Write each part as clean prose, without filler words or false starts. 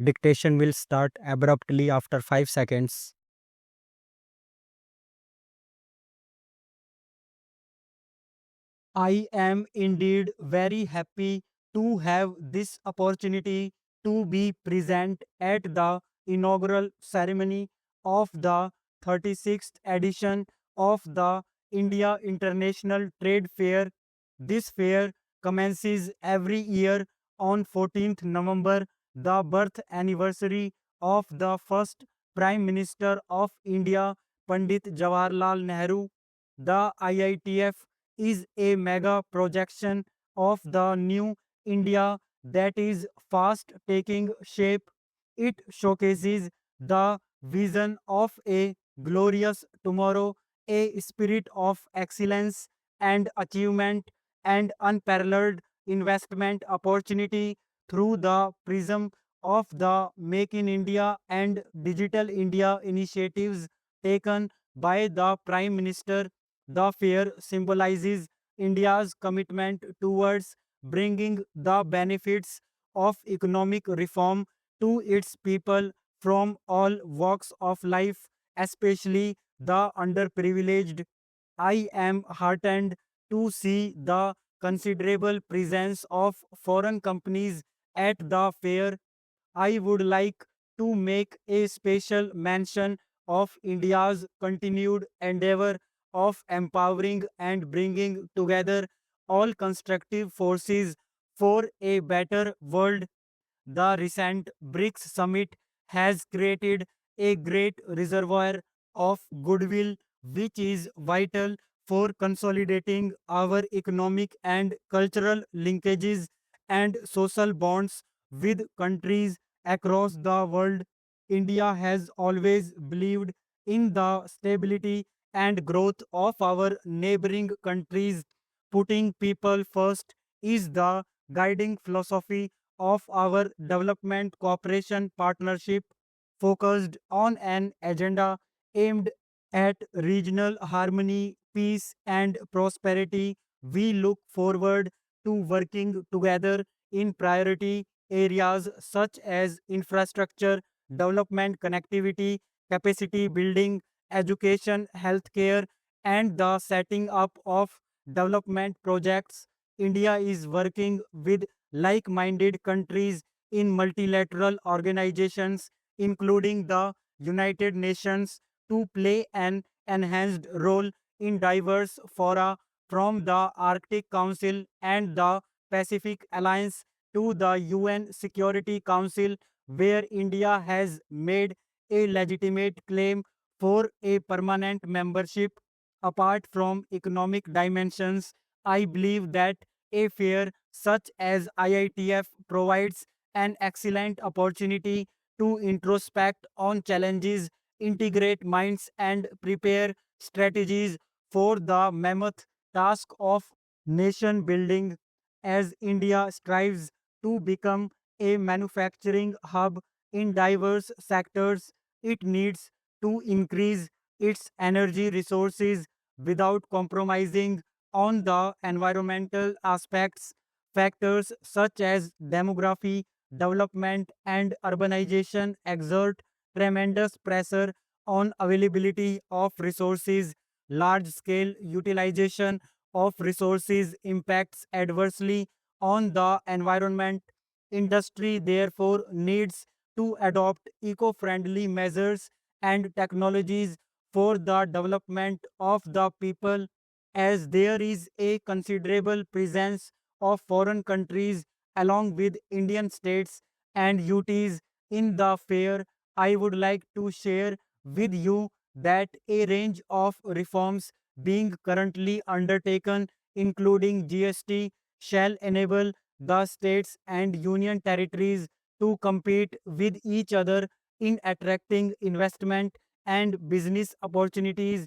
Dictation will start abruptly after 5 seconds. I am indeed very happy to have this opportunity to be present at the inaugural ceremony of the 36th edition of the India International Trade Fair. This fair commences every year on 14th November, the birth anniversary of the first Prime Minister of India, Pandit Jawaharlal Nehru. The IITF is a mega projection of the new India that is fast taking shape. It showcases the vision of a glorious tomorrow, a spirit of excellence and achievement, and unparalleled investment opportunity through the prism of the Make in India and Digital India initiatives taken by the Prime Minister. The fair symbolizes India's commitment towards bringing the benefits of economic reform to its people from all walks of life, especially the underprivileged. I am heartened to see the considerable presence of foreign companies at the fair. I would like to make a special mention of India's continued endeavor of empowering and bringing together all constructive forces for a better world. The recent BRICS summit has created a great reservoir of goodwill, which is vital for consolidating our economic and cultural linkages and social bonds with countries across the world. India has always believed in the stability and growth of our neighboring countries. Putting people first is the guiding philosophy of our development cooperation partnership, focused on an agenda aimed at regional harmony, peace, and prosperity. We look forward to working together in priority areas such as infrastructure, development, connectivity, capacity building, education, healthcare, and the setting up of development projects. India is working with like minded countries in multilateral organizations, including the United Nations, to play an enhanced role in diverse fora from the Arctic Council and the Pacific Alliance to the UN Security Council, where India has made a legitimate claim for a permanent membership. Apart from economic dimensions, I believe that a fair such as IITF provides an excellent opportunity to introspect on challenges, integrate minds, and prepare strategies for the mammoth task of nation building. As India strives to become a manufacturing hub in diverse sectors, it needs to increase its energy resources without compromising on the environmental aspects. Factors such as demography, development, and urbanization exert tremendous pressure on availability of resources. Large scale utilization of resources impacts adversely on the environment. Industry therefore needs to adopt eco friendly measures and technologies for the development of the people. As there is a considerable presence of foreign countries along with Indian states and UTs in the fair, I would like to share with you that a range of reforms being currently undertaken, including GST, shall enable the states and union territories to compete with each other in attracting investment and business opportunities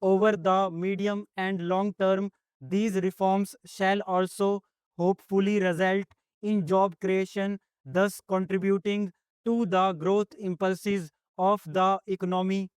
over the medium and long term. These reforms shall also hopefully result in job creation, thus contributing to the growth impulses of the economy.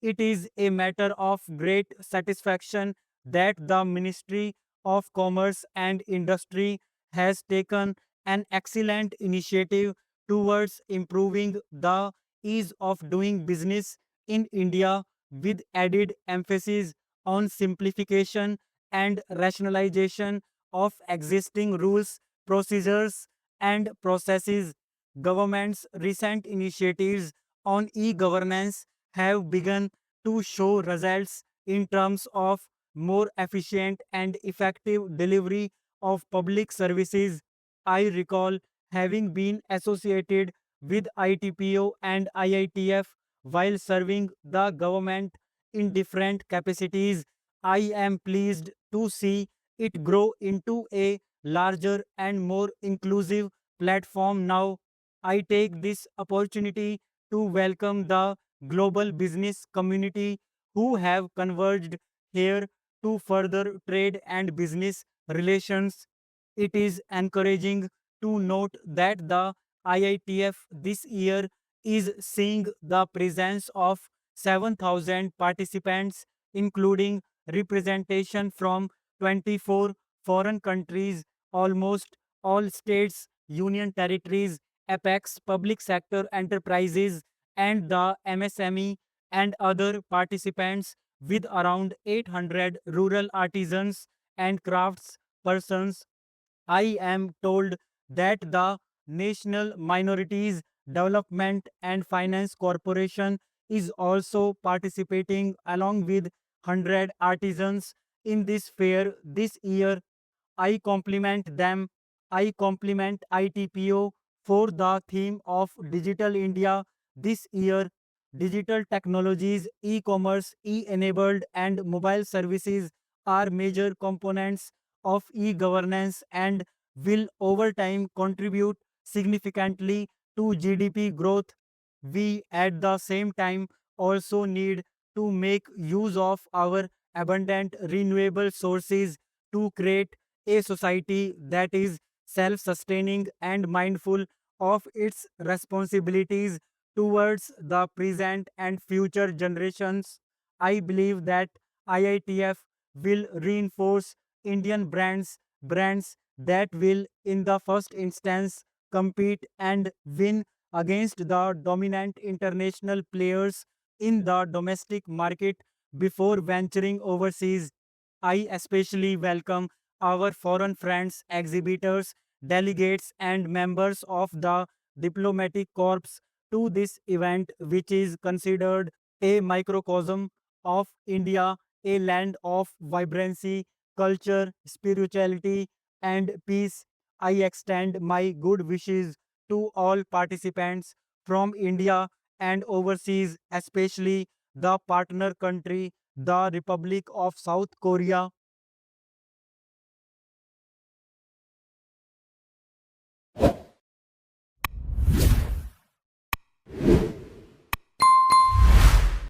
It is a matter of great satisfaction that the Ministry of Commerce and Industry has taken an excellent initiative towards improving the ease of doing business in India with added emphasis on simplification and rationalization of existing rules, procedures, and processes. Government's recent initiatives on e-governance have begun to show results in terms of more efficient and effective delivery of public services. I recall having been associated with ITPO and IITF while serving the government in different capacities. I am pleased to see it grow into a larger and more inclusive platform now. I take this opportunity to welcome the global business community who have converged here to further trade and business relations. It is encouraging to note that the IITF this year is seeing the presence of 7,000 participants, including representation from 24 foreign countries, almost all states, union territories, apex public sector enterprises, and the MSME and other participants, with around 800 rural artisans and crafts persons. I am told that the National Minorities Development and Finance Corporation is also participating along with 100 artisans in this fair this year. I compliment them. I compliment ITPO for the theme of Digital India this year. Digital technologies, e commerce, e enabled, and mobile services are major components of e governance and will over time contribute significantly to GDP growth. We at the same time also need to make use of our abundant renewable sources to create a society that is self sustaining and mindful of its responsibilities towards the present and future generations. I believe that IITF will reinforce Indian brands that will, in the first instance, compete and win against the dominant international players in the domestic market before venturing overseas. I especially welcome our foreign friends, exhibitors, delegates, and members of the diplomatic corps to this event, which is considered a microcosm of India, a land of vibrancy, culture, spirituality, and peace. I extend my good wishes to all participants from India and overseas, especially the partner country, the Republic of South Korea,